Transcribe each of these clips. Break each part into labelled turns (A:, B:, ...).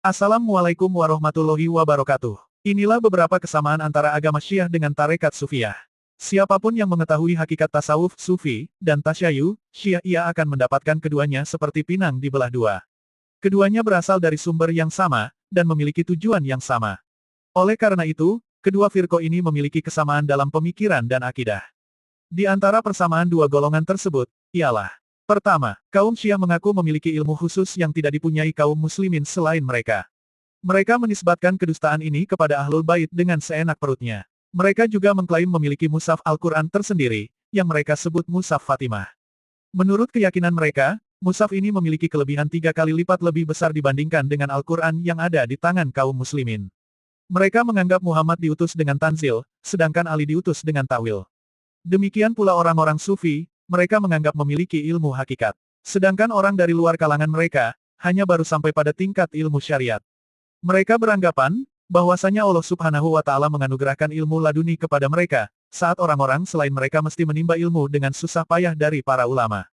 A: Assalamualaikum warahmatullahi wabarakatuh. Inilah beberapa kesamaan antara agama Syiah dengan tarekat Sufiyah. Siapapun yang mengetahui hakikat tasawuf, sufi, dan tasyayu, Syiah ia akan mendapatkan keduanya seperti pinang dibelah dua. Keduanya berasal dari sumber yang sama, dan memiliki tujuan yang sama. Oleh karena itu, kedua firqah ini memiliki kesamaan dalam pemikiran dan akidah. Di antara persamaan dua golongan tersebut, ialah: pertama, kaum Syiah mengaku memiliki ilmu khusus yang tidak dipunyai kaum muslimin selain mereka. Mereka menisbatkan kedustaan ini kepada Ahlul Bait dengan seenak perutnya. Mereka juga mengklaim memiliki mushaf Al-Quran tersendiri, yang mereka sebut mushaf Fatimah. Menurut keyakinan mereka, mushaf ini memiliki kelebihan 3 kali lipat lebih besar dibandingkan dengan Al-Quran yang ada di tangan kaum muslimin. Mereka menganggap Muhammad diutus dengan tanzil, sedangkan Ali diutus dengan ta'wil. Demikian pula orang-orang sufi, mereka menganggap memiliki ilmu hakikat. Sedangkan orang dari luar kalangan mereka, hanya baru sampai pada tingkat ilmu syariat. Mereka beranggapan, bahwasanya Allah Subhanahu wa Ta'ala menganugerahkan ilmu laduni kepada mereka, saat orang-orang selain mereka mesti menimba ilmu dengan susah payah dari para ulama.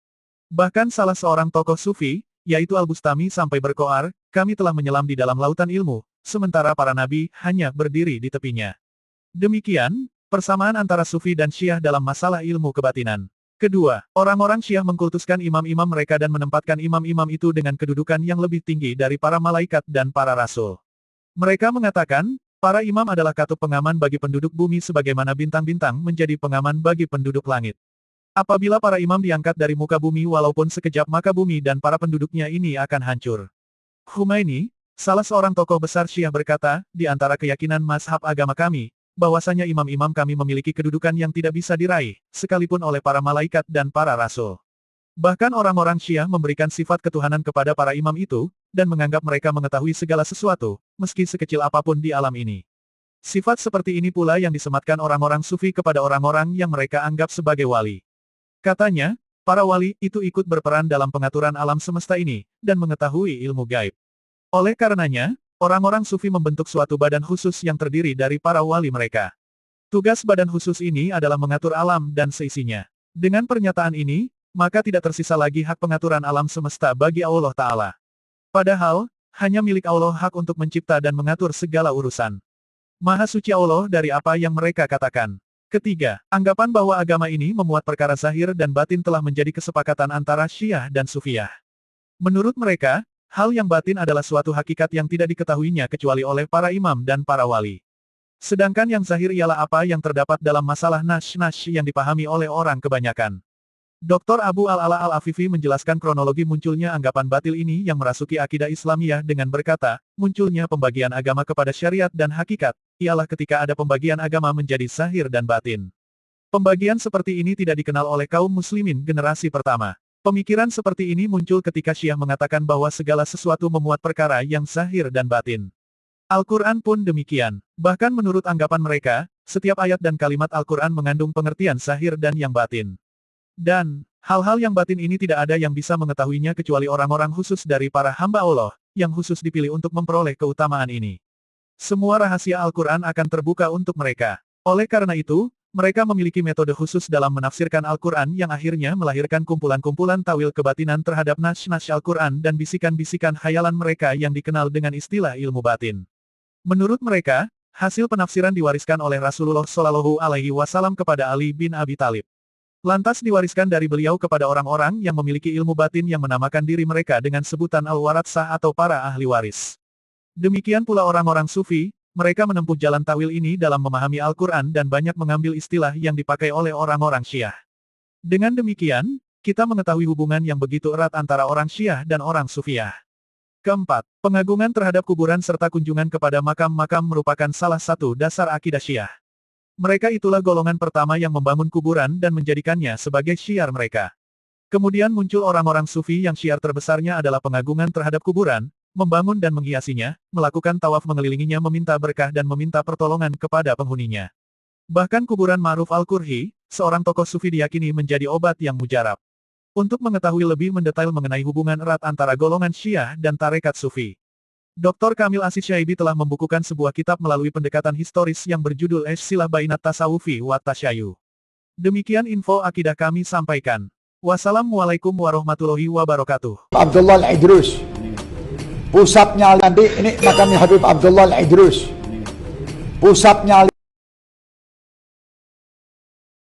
A: Bahkan salah seorang tokoh sufi, yaitu Al-Bustami sampai berkoar, kami telah menyelam di dalam lautan ilmu, sementara para nabi hanya berdiri di tepinya. Demikian, persamaan antara sufi dan Syiah dalam masalah ilmu kebatinan. Kedua, orang-orang Syiah mengkultuskan imam-imam mereka dan menempatkan imam-imam itu dengan kedudukan yang lebih tinggi dari para malaikat dan para rasul. Mereka mengatakan, para imam adalah katup pengaman bagi penduduk bumi sebagaimana bintang-bintang menjadi pengaman bagi penduduk langit. Apabila para imam diangkat dari muka bumi walaupun sekejap maka bumi dan para penduduknya ini akan hancur. Khumaini, salah seorang tokoh besar Syiah berkata, di antara keyakinan mazhab agama kami, bahwasanya imam-imam kami memiliki kedudukan yang tidak bisa diraih, sekalipun oleh para malaikat dan para rasul. Bahkan orang-orang Syiah memberikan sifat ketuhanan kepada para imam itu, dan menganggap mereka mengetahui segala sesuatu, meski sekecil apapun di alam ini. Sifat seperti ini pula yang disematkan orang-orang sufi kepada orang-orang yang mereka anggap sebagai wali. Katanya, para wali itu ikut berperan dalam pengaturan alam semesta ini, dan mengetahui ilmu gaib. Oleh karenanya, orang-orang sufi membentuk suatu badan khusus yang terdiri dari para wali mereka. Tugas badan khusus ini adalah mengatur alam dan seisinya. Dengan pernyataan ini, maka tidak tersisa lagi hak pengaturan alam semesta bagi Allah Ta'ala. Padahal, hanya milik Allah hak untuk mencipta dan mengatur segala urusan. Maha suci Allah dari apa yang mereka katakan. Ketiga, anggapan bahwa agama ini memuat perkara zahir dan batin telah menjadi kesepakatan antara Syiah dan Sufiyah. Menurut mereka, hal yang batin adalah suatu hakikat yang tidak diketahuinya kecuali oleh para imam dan para wali. Sedangkan yang zahir ialah apa yang terdapat dalam masalah nash-nash yang dipahami oleh orang kebanyakan. Dr. Abu Al-Ala Al-Afifi menjelaskan kronologi munculnya anggapan batil ini yang merasuki akidah Islamiyah dengan berkata, munculnya pembagian agama kepada syariat dan hakikat, ialah ketika ada pembagian agama menjadi zahir dan batin. Pembagian seperti ini tidak dikenal oleh kaum muslimin generasi pertama. Pemikiran seperti ini muncul ketika Syiah mengatakan bahwa segala sesuatu memuat perkara yang zahir dan batin. Al-Quran pun demikian. Bahkan menurut anggapan mereka, setiap ayat dan kalimat Al-Quran mengandung pengertian zahir dan yang batin. Dan, hal-hal yang batin ini tidak ada yang bisa mengetahuinya kecuali orang-orang khusus dari para hamba Allah, yang khusus dipilih untuk memperoleh keutamaan ini. Semua rahasia Al-Quran akan terbuka untuk mereka. Oleh karena itu, mereka memiliki metode khusus dalam menafsirkan Al-Quran yang akhirnya melahirkan kumpulan-kumpulan tawil kebatinan terhadap nash-nash Al-Quran dan bisikan-bisikan khayalan mereka yang dikenal dengan istilah ilmu batin. Menurut mereka, hasil penafsiran diwariskan oleh Rasulullah Shallallahu Alaihi Wasallam kepada Ali bin Abi Thalib. Lantas diwariskan dari beliau kepada orang-orang yang memiliki ilmu batin yang menamakan diri mereka dengan sebutan Al-Waratsah atau para ahli waris. Demikian pula orang-orang sufi, mereka menempuh jalan tawil ini dalam memahami Al-Quran dan banyak mengambil istilah yang dipakai oleh orang-orang Syiah. Dengan demikian, kita mengetahui hubungan yang begitu erat antara orang Syiah dan orang Sufiyah. Keempat, pengagungan terhadap kuburan serta kunjungan kepada makam-makam merupakan salah satu dasar akidah Syiah. Mereka itulah golongan pertama yang membangun kuburan dan menjadikannya sebagai syiar mereka. Kemudian muncul orang-orang sufi yang syiar terbesarnya adalah pengagungan terhadap kuburan, membangun dan menghiasinya, melakukan tawaf mengelilinginya meminta berkah dan meminta pertolongan kepada penghuninya. Bahkan kuburan Ma'ruf Al-Qurhi, seorang tokoh sufi diyakini menjadi obat yang mujarab. Untuk mengetahui lebih mendetail mengenai hubungan erat antara golongan Syiah dan tarekat sufi, Dr. Kamil Aziz Syaibi telah membukukan sebuah kitab melalui pendekatan historis yang berjudul Silah Bainat Tasawufi wa Tasyayu. Demikian info akidah kami sampaikan. Wassalamualaikum warahmatullahi wabarakatuh.
B: عبد الله العدروس Pusatnya nanti ini makamnya Habib Abdullah Al-Idrus. Pusatnya